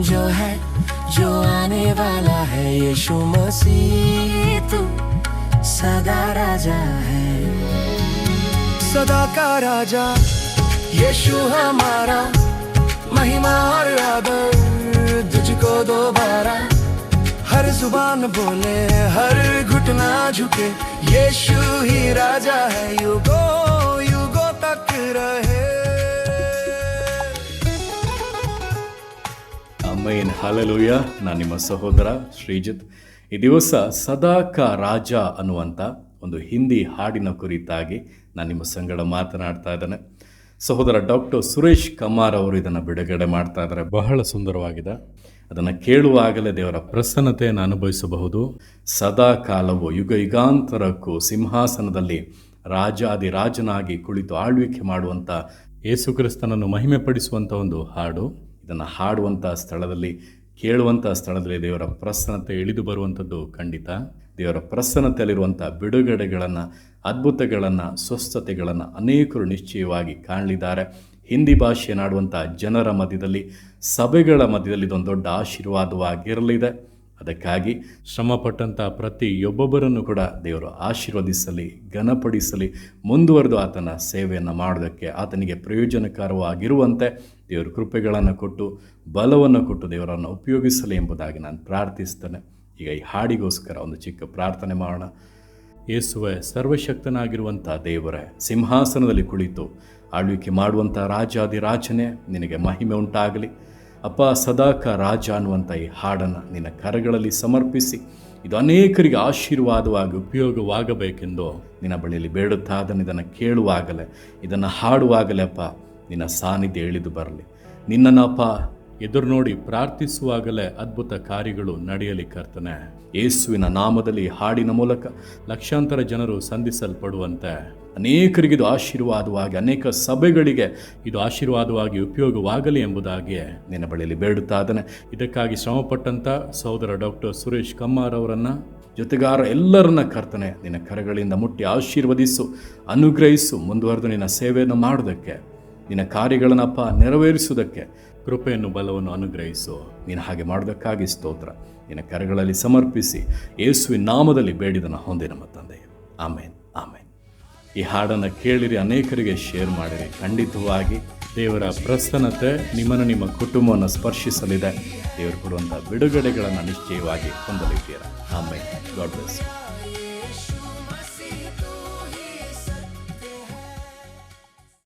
जो है जो आने वाला है, यीशु मसीह तू सदा राजा है, सदा का राजा यीशु हमारा, महिमा और आदर तुझको दोबारा, हर जुबान बोले हर घुटना झुके, यीशु ही राजा है, युगो युगो तक रहे। ಆಮೇನ್, ಹಲ್ಲೆಲೂಯಾ. ನಾನು ನಿಮ್ಮ ಸಹೋದರ ಶ್ರೀಜಿತ್. ಈ ದಿವಸ ಸದಾಕ ರಾಜ ಅನ್ನುವಂಥ ಒಂದು ಹಿಂದಿ ಹಾಡಿನ ಕುರಿತಾಗಿ ನಾನು ನಿಮ್ಮ ಸಂಗಡ ಮಾತನಾಡ್ತಾ ಇದ್ದೇನೆ. ಸಹೋದರ ಡಾಕ್ಟರ್ ಸುರೇಶ್ ಕಮಾರ್ ಅವರು ಇದನ್ನು ಬಿಡುಗಡೆ ಮಾಡ್ತಾ ಇದ್ದಾರೆ. ಬಹಳ ಸುಂದರವಾಗಿದೆ. ಅದನ್ನು ಕೇಳುವಾಗಲೇ ದೇವರ ಪ್ರಸನ್ನತೆಯನ್ನು ಅನುಭವಿಸಬಹುದು. ಸದಾ ಕಾಲವು ಯುಗ ಯುಗಾಂತರಕ್ಕೂ ಸಿಂಹಾಸನದಲ್ಲಿ ರಾಜಾದಿರಾಜನಾಗಿ ಕುಳಿತು ಆಳ್ವಿಕೆ ಮಾಡುವಂಥ ಯೇಸು ಕ್ರಿಸ್ತನನ್ನು ಮಹಿಮೆ ಪಡಿಸುವಂಥ ಒಂದು ಹಾಡು. ಇದನ್ನು ಹಾಡುವಂಥ ಸ್ಥಳದಲ್ಲಿ, ಕೇಳುವಂಥ ಸ್ಥಳದಲ್ಲಿ ದೇವರ ಪ್ರಸನ್ನತೆ ಇಳಿದು ಬರುವಂಥದ್ದು ಖಂಡಿತ. ದೇವರ ಪ್ರಸನ್ನತೆಯಲ್ಲಿರುವಂಥ ಬಿಡುಗಡೆಗಳನ್ನು, ಅದ್ಭುತಗಳನ್ನು, ಸ್ವಸ್ಥತೆಗಳನ್ನು ಅನೇಕರು ನಿಶ್ಚಯವಾಗಿ ಕಾಣಲಿದ್ದಾರೆ. ಹಿಂದಿ ಭಾಷೆಯನ್ನಾಡುವಂಥ ಜನರ ಮಧ್ಯದಲ್ಲಿ, ಸಭೆಗಳ ಮಧ್ಯದಲ್ಲಿ ಇದೊಂದು ದೊಡ್ಡ ಆಶೀರ್ವಾದವಾಗಿರಲಿದೆ. ಅದಕ್ಕಾಗಿ ಶ್ರಮಪಟ್ಟಂಥ ಪ್ರತಿಯೊಬ್ಬೊಬ್ಬರನ್ನು ಕೂಡ ದೇವರು ಆಶೀರ್ವದಿಸಲಿ, ಘನಪಡಿಸಲಿ, ಮುಂದುವರೆದು ಆತನ ಸೇವೆಯನ್ನು ಮಾಡೋದಕ್ಕೆ ಆತನಿಗೆ ಪ್ರಯೋಜನಕರವಾಗಿರುವಂತೆ ದೇವರು ಕೃಪೆಗಳನ್ನು ಕೊಟ್ಟು, ಬಲವನ್ನು ಕೊಟ್ಟು ದೇವರನ್ನು ಉಪಯೋಗಿಸಲಿ ಎಂಬುದಾಗಿ ನಾನು ಪ್ರಾರ್ಥಿಸ್ತೇನೆ. ಈಗ ಈ ಹಾಡಿಗೋಸ್ಕರ ಒಂದು ಚಿಕ್ಕ ಪ್ರಾರ್ಥನೆ ಮಾಡೋಣ. ಯೇಸುವೆ, ಸರ್ವಶಕ್ತನಾಗಿರುವಂಥ ದೇವರೇ, ಸಿಂಹಾಸನದಲ್ಲಿ ಕುಳಿತು ಆಳ್ವಿಕೆ ಮಾಡುವಂಥ ರಾಜಾದಿರಾಜನೇ, ನಿನಗೆ ಮಹಿಮೆ ಉಂಟಾಗಲಿ. ಅಪ್ಪ, ಸದಾಕ ರಾಜ ಅನ್ನುವಂಥ ಈ ಹಾಡನ್ನು ನಿನ್ನ ಕರಗಳಲ್ಲಿ ಸಮರ್ಪಿಸಿ, ಇದು ಅನೇಕರಿಗೆ ಆಶೀರ್ವಾದವಾಗಿ ಉಪಯೋಗವಾಗಬೇಕೆಂದು ನಿನ್ನ ಬಳಿಯಲ್ಲಿ ಬೇಡುತ್ತಾ ಇದನ್ನು ಕೇಳುವಾಗಲೇ, ಇದನ್ನು ಹಾಡುವಾಗಲೇ ಅಪ್ಪ ನಿನ್ನ ಸಾನ್ನಿಧ್ಯ ಇಳಿದು ಬರಲಿ. ನಿನ್ನನ್ನು ಅಪ್ಪ ಎದುರು ನೋಡಿ ಪ್ರಾರ್ಥಿಸುವಾಗಲೇ ಅದ್ಭುತ ಕಾರ್ಯಗಳು ನಡೆಯಲಿ ಕರ್ತನೆ. ಯೇಸುವಿನ ನಾಮದಲ್ಲಿ ಹಾಡಿನ ಮೂಲಕ ಲಕ್ಷಾಂತರ ಜನರು ಸಂಧಿಸಲ್ಪಡುವಂತೆ, ಅನೇಕರಿಗೆ ಇದು ಆಶೀರ್ವಾದವಾಗಿ, ಅನೇಕ ಸಭೆಗಳಿಗೆ ಇದು ಆಶೀರ್ವಾದವಾಗಿ ಉಪಯೋಗವಾಗಲಿ ಎಂಬುದಾಗಿ ನಿನ್ನ ಬಳಿಯಲ್ಲಿ ಬೇಡುತ್ತಾ ಇದ್ದಾನೆ. ಇದಕ್ಕಾಗಿ ಶ್ರಮಪಟ್ಟಂಥ ಸಹೋದರ ಡಾಕ್ಟರ್ ಸುರೇಶ್ ಕಮ್ಮಾರ್ ಅವರನ್ನು, ಜೊತೆಗಾರ ಎಲ್ಲರನ್ನ ಕರ್ತನೆ ನಿನ್ನ ಕರಗಳಿಂದ ಮುಟ್ಟಿ ಆಶೀರ್ವದಿಸು, ಅನುಗ್ರಹಿಸು. ಮುಂದುವರೆದು ನಿನ್ನ ಸೇವೆಯನ್ನು ಮಾಡೋದಕ್ಕೆ, ನಿನ್ನ ಕಾರ್ಯಗಳನ್ನಪ್ಪ ನೆರವೇರಿಸುವುದಕ್ಕೆ ಕೃಪೆಯನ್ನು, ಬಲವನ್ನು ಅನುಗ್ರಹಿಸು. ನೀನು ಹಾಗೆ ಮಾಡೋದಕ್ಕಾಗಿ ಸ್ತೋತ್ರ. ನಿನ್ನ ಕರಗಳಲ್ಲಿ ಸಮರ್ಪಿಸಿ ಯೇಸುವಿನ ನಾಮದಲ್ಲಿ ಬೇಡಿದನ ಹೊಂದಿ ನಮ್ಮ ತಂದೆ. ಆಮೇನ್, ಆಮೇನ್. ಈ ಹಾಡನ್ನು ಕೇಳಿರಿ, ಅನೇಕರಿಗೆ ಶೇರ್ ಮಾಡಿರಿ. ಖಂಡಿತವಾಗಿ ದೇವರ ಪ್ರಸನ್ನತೆ ನಿಮ್ಮನ್ನು, ನಿಮ್ಮ ಕುಟುಂಬವನ್ನು ಸ್ಪರ್ಶಿಸಲಿದೆ. ದೇವರು ಕೊಡುವಂಥ ಬಿಡುಗಡೆಗಳನ್ನು ನಿಶ್ಚಯವಾಗಿ ಹೊಂದಲಿದ್ದೀರಾ. ಆಮೇನ್. God bless you.